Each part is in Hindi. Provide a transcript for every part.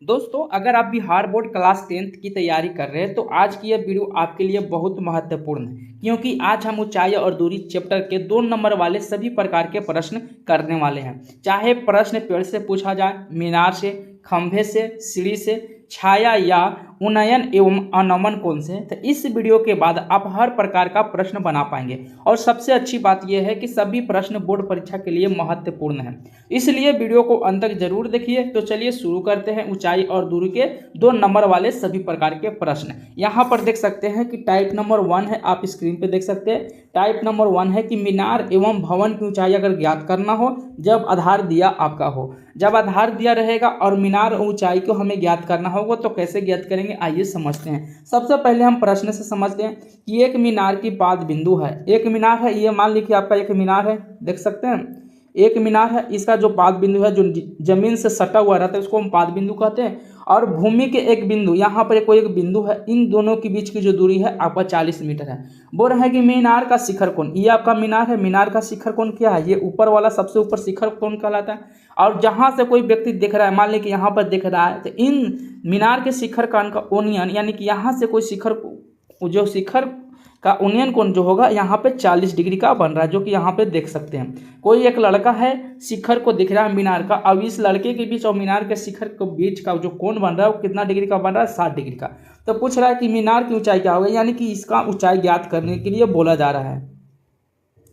दोस्तों, अगर आप बिहार बोर्ड क्लास 10th की तैयारी कर रहे हैं तो आज की यह वीडियो आपके लिए बहुत महत्वपूर्ण है, क्योंकि आज हम ऊंचाई और दूरी चैप्टर के 2 नंबर वाले सभी प्रकार के प्रश्न करने वाले हैं। चाहे प्रश्न पेड़ से पूछा जाए, मीनार से, खंभे से, सीढ़ी से, छाया या उन्नयन एवं अनमन कोण से, तो इस वीडियो के बाद आप हर प्रकार का प्रश्न बना पाएंगे। और सबसे अच्छी बात यह है कि सभी प्रश्न बोर्ड परीक्षा के लिए महत्वपूर्ण है, इसलिए वीडियो को अंत तक जरूर देखिए। तो चलिए शुरू करते हैं ऊंचाई और दूरी के 2 नंबर वाले सभी प्रकार के प्रश्न। यहाँ पर देख सकते हैं कि टाइप नंबर 1 है, आप स्क्रीन पे देख सकते हैं। टाइप नंबर 1 है कि मीनार एवं भवन की ऊंचाई अगर ज्ञात करना हो जब आधार दिया आपका हो। जब आधार दिया रहेगा और मीनार ऊंचाई को हमें ज्ञात करना होगा तो कैसे ज्ञात करेंगे, आइए समझते हैं। सबसे पहले हम प्रश्न से समझते हैं कि एक मीनार की पाद बिंदु है। एक मीनार है, ये मान लीजिए आपका एक मीनार है, देख सकते हैं एक मीनार है। इसका जो पाद बिंदु है, जो जमीन से सटा हुआ रहता है, उसको हम पाद बिंदु कहते हैं। और भूमि के एक बिंदु, यहाँ पर कोई एक बिंदु है, इन दोनों के बीच की जो दूरी है आपका 40 मीटर है। बोल रहे हैं कि मीनार का शिखर कोण, ये आपका मीनार है, मीनार का शिखर कोण क्या है, ये ऊपर वाला सबसे ऊपर शिखर कोण कहलाता है। और जहाँ से कोई व्यक्ति देख रहा है, मान लीजिए कि यहाँ पर देख रहा है, तो इन मीनार के शिखर कोण का ओनियन, यानी कि यहाँ से कोई शिखर, जो शिखर का ओनियन कोण जो होगा यहाँ पे 40 डिग्री का बन रहा है, जो कि यहाँ पे देख सकते हैं। कोई एक लड़का है, शिखर को दिख रहा है मीनार का। अब इस लड़के के बीच और मीनार के शिखर के बीच का जो कोण बन रहा है वो कितना डिग्री का बन रहा है, 60 डिग्री का। तो पूछ रहा है कि मीनार की ऊंचाई क्या होगा, यानी कि इसका ऊंचाई ज्ञात करने के लिए बोला जा रहा है।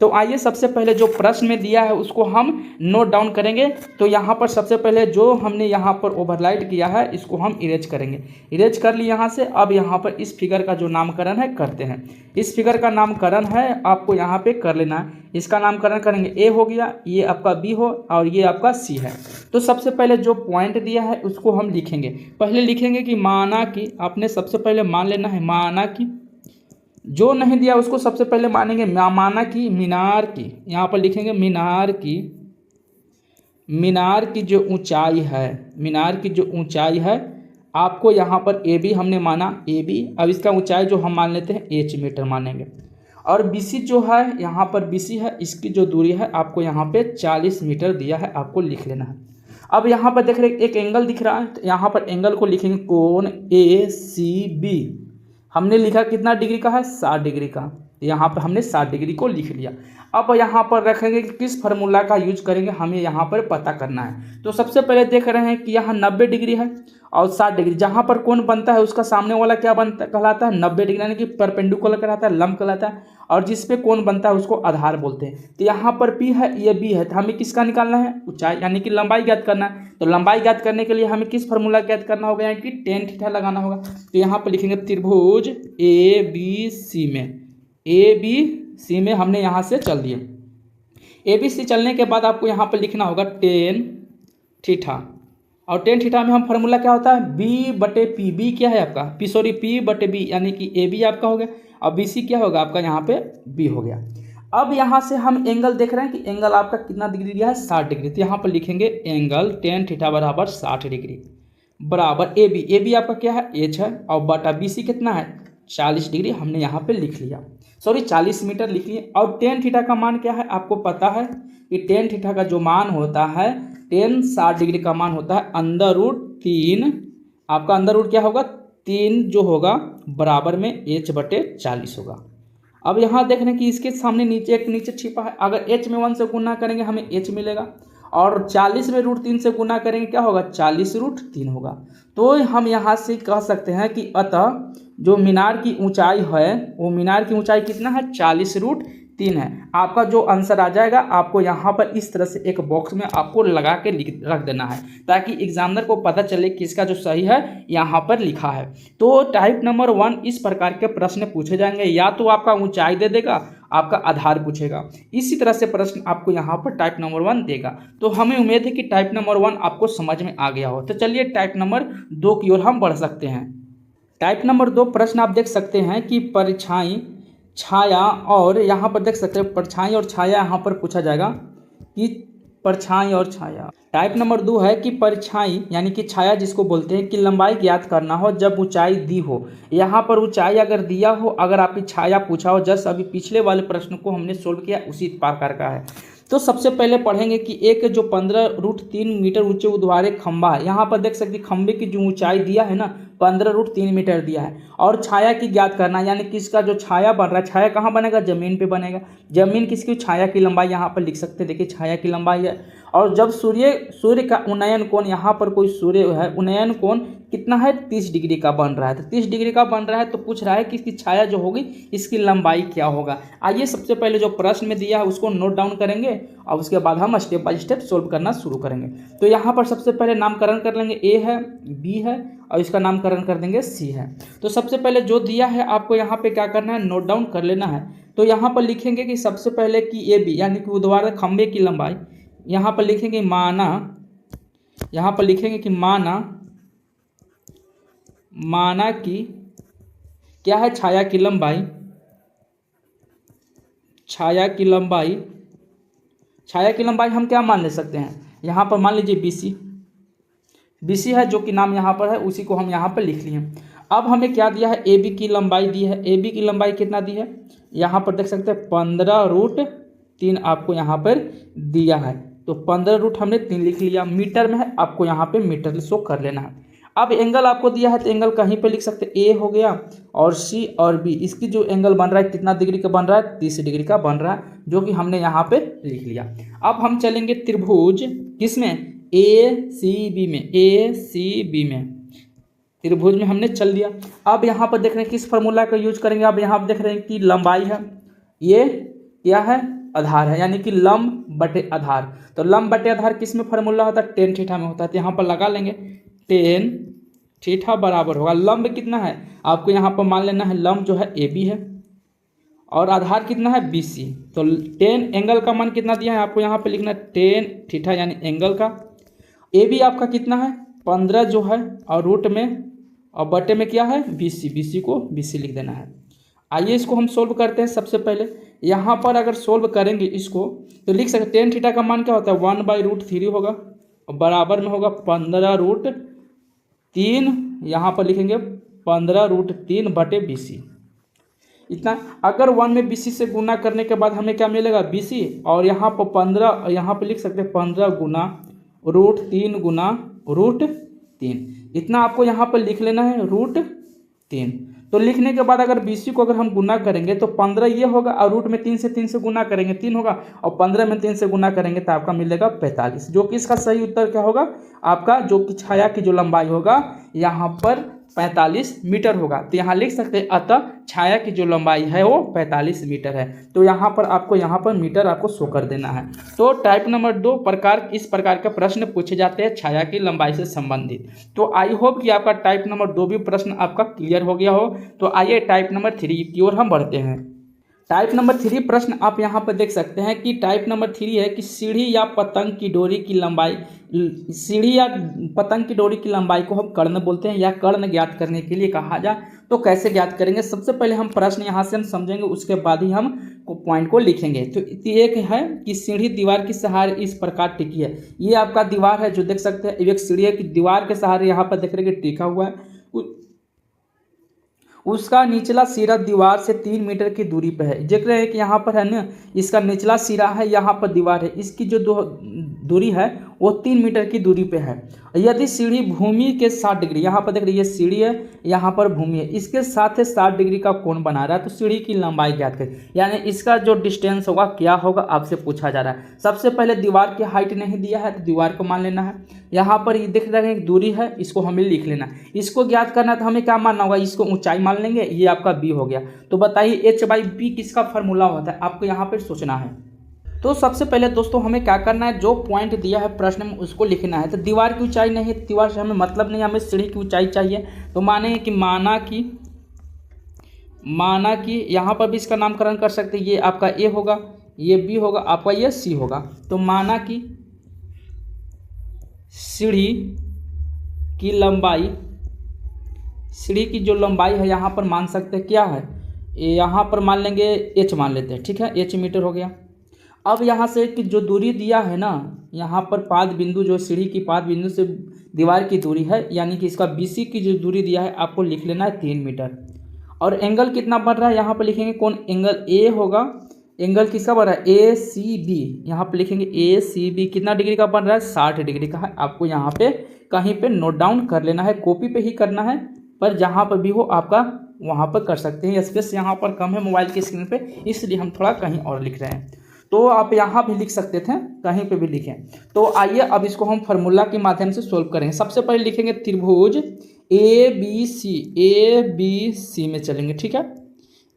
तो आइए सबसे पहले जो प्रश्न में दिया है उसको हम नोट डाउन करेंगे। तो यहाँ पर सबसे पहले जो हमने यहाँ पर ओवरलाइट किया है इसको हम इरेज करेंगे। इरेज कर ली यहाँ से। अब यहाँ पर इस फिगर का जो नामकरण है करते हैं। इस फिगर का नामकरण है आपको यहाँ पे कर लेना है। इसका नामकरण करेंगे, ए हो गया, ये आपका बी हो और ये आपका सी है। तो सबसे पहले जो पॉइंट दिया है उसको हम लिखेंगे। पहले लिखेंगे कि माना कि, आपने सबसे पहले मान लेना है माना कि, जो नहीं दिया उसको सबसे पहले मानेंगे माना कि मीनार की, यहाँ पर लिखेंगे मीनार की जो ऊंचाई है, मीनार की जो ऊंचाई है आपको यहाँ पर ए बी हमने माना, ए बी। अब इसका ऊंचाई जो हम मान लेते हैं एच मीटर मानेंगे। और बी सी जो है, यहाँ पर बी सी है, इसकी जो दूरी है आपको यहाँ पे 40 मीटर दिया है, आपको लिख लेना है। अब यहाँ पर देख रहे एक एंगल दिख रहा है, तो यहाँ पर एंगल को लिखेंगे कोण ए सी बी। हमने लिखा कितना डिग्री का है, 60 डिग्री का। यहाँ पर हमने 60 डिग्री को लिख लिया। अब यहाँ पर रखेंगे कि किस फार्मूला का यूज करेंगे, हमें यहाँ पर पता करना है। तो सबसे पहले देख रहे हैं कि यहाँ 90 डिग्री है और 60 डिग्री, जहाँ पर कोण बनता है उसका सामने वाला क्या बनता कहलाता है, 90 डिग्री, यानी कि परपेंडिकुलर कहलाता है, लंब कहलाता है। और जिस पे कोण बनता है उसको आधार बोलते हैं। तो यहाँ पर पी है, ये बी है, तो हमें किसका निकालना है, ऊंचाई यानी कि लंबाई ज्ञात करना है। तो लंबाई ज्ञात करने के लिए हमें किस फार्मूला ज्ञात करना होगा, यानी कि टेन थीटा लगाना होगा। तो यहाँ पर लिखेंगे त्रिभुज ए बी सी में, ए बी सी में हमने यहाँ से चल दिए। ए बी सी चलने के बाद आपको यहाँ पर लिखना होगा टेन थीटा। और टेन थीटा में हम फार्मूला क्या होता है, बी बटे पी। बी क्या है आपका, पी बटे बी, यानी कि ए बी आपका हो गया और बी सी क्या होगा आपका यहाँ पे बी हो गया। अब यहाँ से हम एंगल देख रहे हैं कि एंगल आपका कितना डिग्री दिया है, 60 डिग्री। तो यहाँ पर लिखेंगे एंगल टेन थीटा बराबर 60 डिग्री बराबर ए बी। ए बी आपका क्या है, एच है, और बटा बी सी कितना है, 40 डिग्री हमने यहाँ पे लिख लिया, 40 मीटर लिख लिए। और टेन थीटा का मान क्या है, आपको पता है कि टेन थीटा का जो मान होता है, टेन 60 डिग्री का मान होता है √3। आपका √, क्या होगा, 3 जो होगा बराबर में h बटे 40 होगा। अब यहाँ देख रहे हैं कि इसके सामने नीचे एक नीचे छिपा है। अगर h में 1 से गुना करेंगे हमें h मिलेगा, और 40 में √3 से गुना करेंगे क्या होगा, 40√3 होगा। तो हम यहाँ से कह सकते हैं कि अतः जो मीनार की ऊंचाई है, वो मीनार की ऊंचाई कितना है, 40√3 है। आपका जो आंसर आ जाएगा आपको यहाँ पर इस तरह से एक बॉक्स में आपको लगा के रख देना है, ताकि एग्जामिनर को पता चले कि इसका जो सही है यहाँ पर लिखा है। तो टाइप नंबर 1 इस प्रकार के प्रश्न पूछे जाएंगे, या तो आपका ऊंचाई दे देगा, आपका आधार पूछेगा। इसी तरह से प्रश्न आपको यहाँ पर टाइप नंबर 1 देगा। तो हमें उम्मीद है कि टाइप नंबर 1 आपको समझ में आ गया हो। तो चलिए टाइप नंबर 2 की ओर हम बढ़ सकते हैं। टाइप नंबर 2 प्रश्न आप देख सकते हैं कि परछाई, छाया, और यहाँ पर देख सकते हैं परछाई और छाया यहाँ पर पूछा जाएगा कि परछाई और छाया। टाइप नंबर 2 है कि परछाई यानी कि छाया जिसको बोलते हैं, कि लंबाई ज्ञात करना हो जब ऊंचाई दी हो। यहाँ पर ऊंचाई अगर दिया हो, अगर आपकी छाया पूछा हो, जस्ट अभी पिछले वाले प्रश्न को हमने सोल्व किया उसी प्रकार का है। तो सबसे पहले पढ़ेंगे कि एक जो 15√3 मीटर ऊंचे ऊर्ध्वाधर खंभा है, यहाँ पर देख सकते हैं खंभे की जो ऊंचाई दिया है ना 15√3 मीटर दिया है, और छाया की ज्ञात करना, यानी कि इसका जो छाया बन रहा है, छाया कहाँ बनेगा, जमीन पे बनेगा। जमीन किसकी, छाया की लंबाई यहाँ पर लिख सकते हैं, देखिए छाया की लंबाई है। और जब सूर्य का उन्नयन कोण, यहाँ पर कोई सूर्य है, उन्नयन कोण कितना है, 30 डिग्री का बन रहा है। तो 30 डिग्री का बन रहा है तो पूछ रहा है कि इसकी छाया जो होगी इसकी लंबाई क्या होगा। आइए सबसे पहले जो प्रश्न में दिया है उसको नोट डाउन करेंगे और उसके बाद हम स्टेप बाय स्टेप सोल्व करना शुरू करेंगे। तो यहाँ पर सबसे पहले नामकरण कर लेंगे, ए है, बी है और इसका नामकरण कर देंगे सी है। तो सबसे पहले जो दिया है आपको यहाँ पे क्या करना है, नोट डाउन कर लेना है। तो यहाँ पर लिखेंगे कि सबसे पहले कि ए बी यानी कि ऊर्ध्वाधर खंभे की लंबाई, यहाँ पर लिखेंगे माना, यहाँ पर लिखेंगे कि माना कि क्या है, छाया की लंबाई, छाया की लंबाई हम क्या मान ले सकते हैं, यहाँ पर मान लीजिए BC है, जो कि नाम यहाँ पर है उसी को हम यहाँ पर लिख लिए। अब हमें क्या दिया है, AB की लंबाई दी है। AB की लंबाई कितना दी है, यहाँ पर देख सकते हैं 15√3 आपको यहाँ पर दिया है। तो 15 हमने 3 लिख लिया, मीटर में है, आपको यहाँ पे मीटर शो कर लेना है। अब एंगल आपको दिया है तो एंगल कहीं पे लिख सकते हैं, ए हो गया और सी और बी, इसकी जो एंगल बन रहा है कितना डिग्री का बन रहा है, 30 डिग्री का बन रहा है, जो कि हमने यहाँ पे लिख लिया। अब हम चलेंगे त्रिभुज किसमें, ACB में, त्रिभुज में हमने चल दिया। अब यहाँ पर देख रहे हैं किस फार्मूला का यूज करेंगे। अब यहाँ पर देख रहे हैं कि लंबाई है, ये क्या है, आधार है, यानी कि लंब बटे आधार। तो लंब बटे आधार किस में फार्मूला होता है, tan थीटा में होता है। तो यहाँ पर लगा लेंगे tan थीटा बराबर होगा, लंब कितना है आपको यहाँ पर मान लेना है, लंब जो है AB है और आधार कितना है BC। तो tan एंगल का मान कितना दिया है आपको यहाँ पे लिखना है, tan थीटा यानी एंगल का। AB आपका कितना है 15 जो है, और रूट में और बटे में क्या है BC को BC लिख देना है। आइए इसको हम सोल्व करते हैं। सबसे पहले यहाँ पर अगर सोल्व करेंगे इसको तो लिख सकते हैं tan थीटा का मान क्या होता है, 1/√3 होगा और बराबर में होगा 15√3, यहाँ पर लिखेंगे 15√3 बटे BC इतना। अगर 1 में BC से गुना करने के बाद हमें क्या मिलेगा, BC, और यहाँ पर 15, यहाँ पर लिख सकते हैं 15 गुना √3 गुना √3, इतना आपको यहाँ पर लिख लेना है √3। तो लिखने के बाद अगर BC को अगर हम गुना करेंगे तो 15 ये होगा और रूट में 3 से गुना करेंगे 3 होगा, और 15 में 3 से गुना करेंगे तो आपका मिलेगा 45, जो कि इसका सही उत्तर क्या होगा आपका, जो कि छाया की जो लंबाई होगा यहाँ पर 45 मीटर होगा। तो यहाँ लिख सकते हैं अतः छाया की जो लंबाई है वो 45 मीटर है। तो यहाँ पर आपको यहाँ पर मीटर आपको शो कर देना है। तो टाइप नंबर 2 इस प्रकार के प्रश्न पूछे जाते हैं छाया की लंबाई से संबंधित। तो आई होप कि आपका टाइप नंबर 2 भी प्रश्न आपका क्लियर हो गया हो। तो आइए टाइप नंबर 3 की ओर हम बढ़ते हैं। टाइप नंबर 3 प्रश्न आप यहाँ पर देख सकते हैं कि टाइप नंबर 3 है कि सीढ़ी या पतंग की डोरी की लंबाई, सीढ़ी या पतंग की डोरी की लंबाई को हम कर्ण बोलते हैं या कर्ण ज्ञात करने के लिए कहा जाए तो कैसे ज्ञात करेंगे। सबसे पहले हम प्रश्न यहाँ से हम समझेंगे, उसके बाद ही हम पॉइंट को लिखेंगे। तो एक है कि सीढ़ी दीवार के सहारे इस प्रकार टिकी है। ये आपका दीवार है जो देख सकते हैं, एक सीढ़ी है कि दीवार के सहारे यहाँ पर देख रहे हैं टिका हुआ है, उसका निचला सिरा दीवार से 3 मीटर की दूरी पर है। देख रहे हैं कि यहाँ पर है ना, इसका निचला सिरा है, यहाँ पर दीवार है, इसकी जो दूरी है वो 3 मीटर की दूरी पे है। यदि सीढ़ी भूमि के 60 डिग्री, यहाँ पर देख रही है सीढ़ी है, यहाँ पर भूमि है, इसके साथ 60 डिग्री का कोण बना रहा है, तो सीढ़ी की लंबाई ज्ञात करें, यानी इसका जो डिस्टेंस होगा क्या होगा आपसे पूछा जा रहा है। सबसे पहले दीवार की हाइट नहीं दिया है तो दीवार को मान लेना है। यहाँ पर ये देख रहे हैं दूरी है, इसको हमें लिख लेना है। इसको ज्ञात करना तो हमें क्या मानना होगा, इसको ऊंचाई मान लेंगे, ये आपका b हो गया। तो बताइए h/b किसका फार्मूला होता है, आपको यहाँ पर सोचना है। तो सबसे पहले दोस्तों हमें क्या करना है, जो पॉइंट दिया है प्रश्न में उसको लिखना है। तो दीवार की ऊंचाई नहीं है, दीवार से हमें मतलब नहीं, हमें सीढ़ी की ऊंचाई चाहिए। तो माने कि माना कि यहाँ पर भी इसका नामकरण कर सकते हैं, ये आपका a होगा, ये b होगा, आपका ये c होगा। तो माना कि सीढ़ी की जो लंबाई है यहाँ पर मान सकते हैं क्या है, यहाँ पर मान लेंगे h मान लेते हैं, ठीक है, h मीटर हो गया। अब यहाँ से कि जो दूरी दिया है ना, यहाँ पर पाद बिंदु, जो सीढ़ी की पाद बिंदु से दीवार की दूरी है, यानी कि इसका BC की जो दूरी दिया है आपको लिख लेना है 3 मीटर। और एंगल कितना बन रहा है यहाँ पर लिखेंगे, कौन एंगल A होगा, एंगल किसका बन रहा है, ए सी बी, यहाँ पे लिखेंगे ए सी बी कितना डिग्री का बन रहा है, 60 डिग्री का है। आपको यहाँ पे कहीं पे नोट डाउन कर लेना है, कॉपी पे ही करना है, पर जहाँ पर भी हो आपका वहाँ पर कर सकते हैं। स्पेस यहाँ पर कम है मोबाइल की स्क्रीन पे, इसलिए हम थोड़ा कहीं और लिख रहे हैं। तो आप यहाँ भी लिख सकते थे, कहीं पे भी लिखें। तो आइए अब इसको हम फार्मूला के माध्यम से सोल्व करेंगे। सबसे पहले लिखेंगे त्रिभुज ए बी सी में चलेंगे, ठीक है।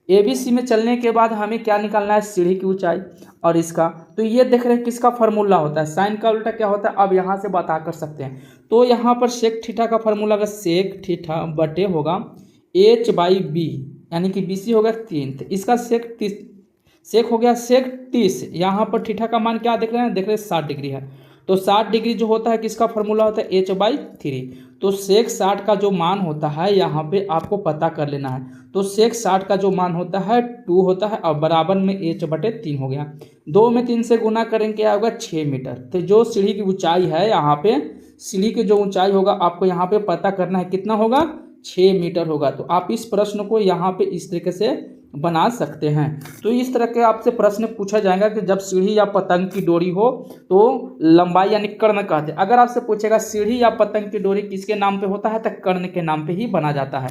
ए बी सी में चलने के बाद हमें क्या निकालना है, सीढ़ी की ऊंचाई और इसका। तो ये देख रहे हैं किसका फार्मूला होता है, साइन का उल्टा क्या होता है, अब यहाँ से बता कर सकते हैं। तो यहाँ पर सेक थीटा का फार्मूला का सेक थीटा बटे होगा एच बाई बी, यानी कि बी सी होगा 3, तो इसका सेक हो गया सेक 30। यहाँ पर थीटा का मान क्या देख रहे हैं, देख रहे हैं 60 डिग्री है। तो 60 डिग्री जो होता है किसका फार्मूला होता है, एच बाई 3। तो सेक 60 का जो मान होता है यहाँ पे आपको पता कर लेना है। तो सेक 60 का जो मान होता है 2 होता है, और बराबर में एच बटे 3 हो गया। 2 में 3 से गुना करेंगे क्या होगा, 6 मीटर। तो जो सीढ़ी की ऊंचाई है यहाँ पे, सीढ़ी की जो ऊंचाई होगा आपको यहाँ पे पता करना है कितना होगा, 6 मीटर होगा। तो आप इस प्रश्न को यहाँ पे इस तरीके से बना सकते हैं। तो इस तरह के आपसे प्रश्न पूछा जाएगा कि जब सीढ़ी या पतंग की डोरी हो तो लंबाई यानी कर्ण कहते हैं। अगर आपसे पूछेगा सीढ़ी या पतंग की डोरी किसके नाम पे होता है, तो कर्ण के नाम पे ही बना जाता है।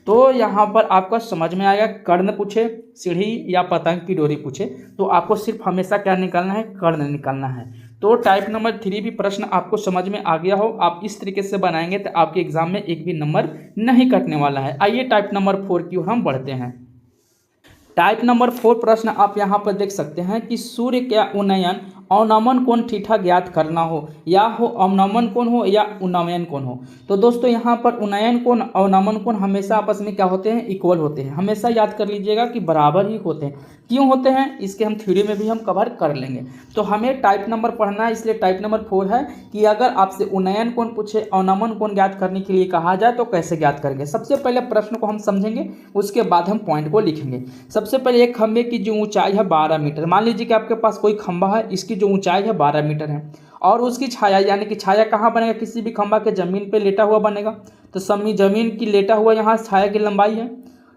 तो यहाँ पर आपका समझ में आएगा, कर्ण पूछे, सीढ़ी या पतंग की डोरी पूछे, तो आपको सिर्फ हमेशा क्या निकालना है, कर्ण निकालना है। तो टाइप नंबर 3 भी प्रश्न आपको समझ में आ गया हो, आप इस तरीके से बनाएंगे तो आपके एग्जाम में एक भी नंबर नहीं कटने वाला है। आइए टाइप नंबर 4 की ओर हम बढ़ते हैं। टाइप नंबर 4 प्रश्न आप यहाँ पर देख सकते हैं कि सूर्य का उन्नयन अवनमन कोण थीटा ज्ञात करना हो, या हो अवनमन कोण हो या उन्नयन कोण हो। तो दोस्तों यहाँ पर उन्नयन कोण अवनमन कोण हमेशा आपस में क्या होते हैं, इक्वल होते हैं। हमेशा याद कर लीजिएगा कि बराबर ही होते हैं। क्यों होते हैं इसके हम थ्योरी में भी हम कवर कर लेंगे। तो हमें टाइप नंबर पढ़ना है, इसलिए टाइप नंबर 4 है कि अगर आपसे उन्नयन कोण पूछे, अवनमन कोण ज्ञात करने के लिए कहा जाए तो कैसे ज्ञात करेंगे। सबसे पहले प्रश्न को हम समझेंगे, उसके बाद हम पॉइंट को लिखेंगे। सबसे पहले एक खंभे की जो ऊंचाई है 12 मीटर, मान लीजिए कि आपके पास कोई खंभा है, इसकी जो ऊंचाई है 12 मीटर है, और उसकी छाया यानी कि छाया कहाँ बनेगा, किसी भी खंभा के जमीन पे लेटा हुआ बनेगा। तो जमीन की लेटा हुआ यहाँ छाया की लंबाई है,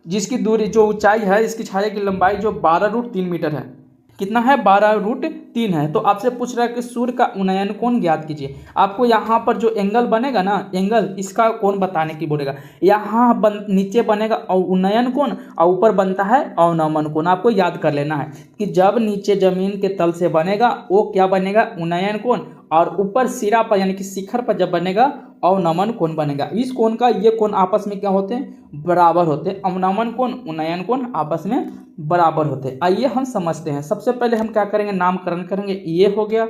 जिसकी दूरी जो ऊंचाई है इसकी छाया की लंबाई जो 12√3 मीटर है। कितना है, 12√3 है। तो आपसे पूछ रहा है कि सूर्य का उन्नयन कोण ज्ञात कीजिए। आपको यहाँ पर जो एंगल बनेगा ना, एंगल इसका कोण बताने की बोलेगा। यहाँ नीचे बनेगा उन्नयन कोण और ऊपर बनता है अवनमन कोण। आपको याद कर लेना है कि जब नीचे जमीन के तल से बनेगा वो क्या बनेगा, उन्नयन कोण, और ऊपर सिरा पर यानी कि शिखर पर जब बनेगा अवनमन कोण बनेगा। इस कोण का ये कोण आपस में क्या होते हैं, बराबर होते हैं। अवनमन कोण उन्नयन कोण आपस में बराबर होते हैं। आइए हम समझते हैं। सबसे पहले हम क्या करेंगे, नामकरण करेंगे। ये हो गया,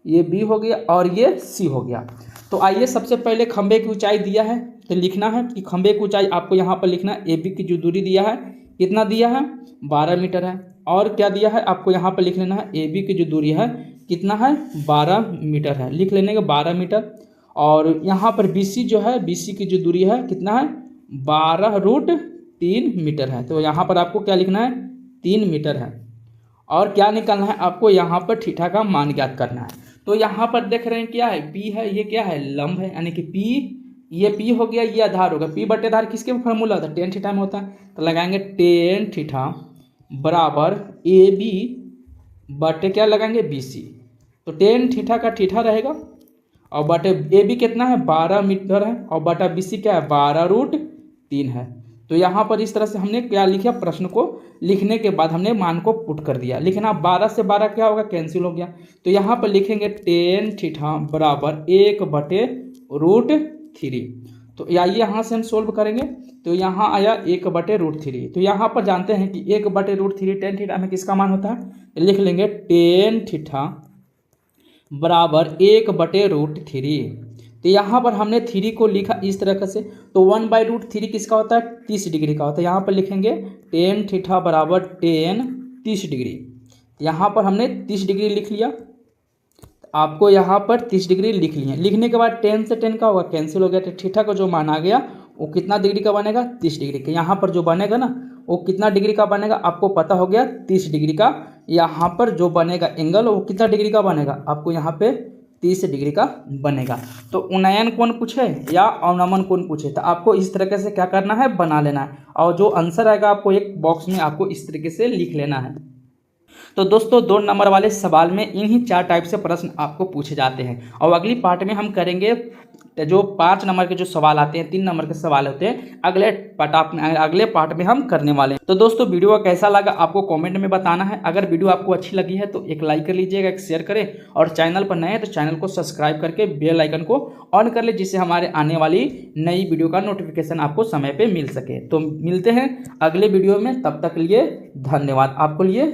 ये बी हो गया और ये सी हो गया। तो आइए सबसे पहले खंभे की ऊंचाई दिया है तो लिखना है कि खंभे की ऊंचाई आपको यहाँ पर लिखना है। ए बी की जो दूरी दिया है कितना दिया है, 12 मीटर है। और क्या दिया है आपको यहाँ पर लिख लेना है, ए बी की जो दूरी है कितना है, 12 मीटर है। लिख लेने के 12 मीटर। और यहाँ पर बी सी जो है, बी सी की जो दूरी है कितना है, 12√3 मीटर है। तो यहाँ पर आपको क्या लिखना है, 3 मीटर है। और क्या निकालना है आपको, यहाँ पर थीटा का मान ज्ञात करना है। तो यहाँ पर देख रहे हैं क्या है, पी है, ये क्या है, लंब है, यानी कि पी, ये पी हो गया, ये आधार होगा। पी बटे आधार किसके फॉर्मूला होता है, टेन थीटा में होता है। तो लगाएंगे टेन थीटा बराबर ए बी बटे क्या लगाएंगे, बी सी। तो टेन थीटा का थीटा रहेगा और बटे ए बी कितना है, 12 मीटर है, और बटा बी सी क्या है, 12√3 है। तो यहाँ पर इस तरह से हमने क्या लिखा, प्रश्न को लिखने के बाद हमने मान को पुट कर दिया। लिखना 12 से 12 क्या होगा, कैंसिल हो गया। तो यहाँ पर लिखेंगे टेन थीटा बराबर 1/√3। तो आइए यहाँ से हम सोल्व करेंगे। तो यहाँ आया 1/√3। तो यहाँ पर जानते हैं कि 1/√3 टेन थीटा में किसका मान होता है, लिख लेंगे टेन थीटा बराबर 1/√3। तो यहाँ पर हमने 3 को लिखा इस तरह से। तो 1/√3 किसका होता है, 30 डिग्री का होता है। यहाँ पर लिखेंगे टेन थीटा बराबर 30 डिग्री। यहाँ पर हमने 30 डिग्री लिख लिया। आपको यहाँ पर 30 डिग्री लिख लिए। लिखने के बाद 10 से 10 का होगा, कैंसिल हो गया। तो थीटा का जो मान आ गया वो कितना डिग्री का बनेगा, 30 डिग्री का। यहाँ पर जो बनेगा ना वो कितना डिग्री का बनेगा, आपको पता हो गया 30 डिग्री का। यहाँ पर जो बनेगा एंगल वो कितना डिग्री का बनेगा, आपको यहाँ पे 30 डिग्री का बनेगा। तो उन्नयन कोण पूछे या अवनमन कोण पूछे तो आपको इस तरीके से क्या करना है, बना लेना है। और जो आंसर आएगा आपको एक बॉक्स में आपको इस तरीके से लिख लेना है। तो दोस्तों 2 नंबर वाले सवाल में इन्हीं 4 टाइप से प्रश्न आपको पूछे जाते हैं और अगली पार्ट में हम करेंगे जो 5 नंबर के जो सवाल आते हैं, 3 नंबर के सवाल होते हैं, अगले पार्ट में हम करने वाले हैं। तो दोस्तों वीडियो कैसा लगा आपको कमेंट में बताना है। अगर वीडियो आपको अच्छी लगी है तो एक लाइक कर लीजिएगा, एक शेयर करें और चैनल पर नए हैं तो चैनल को सब्सक्राइब करके बेल आइकन को ऑन कर ले, जिससे हमारे आने वाली नई वीडियो का नोटिफिकेशन आपको समय पर मिल सके। तो मिलते हैं अगले वीडियो में, तब तक लिए धन्यवाद। आपको लिए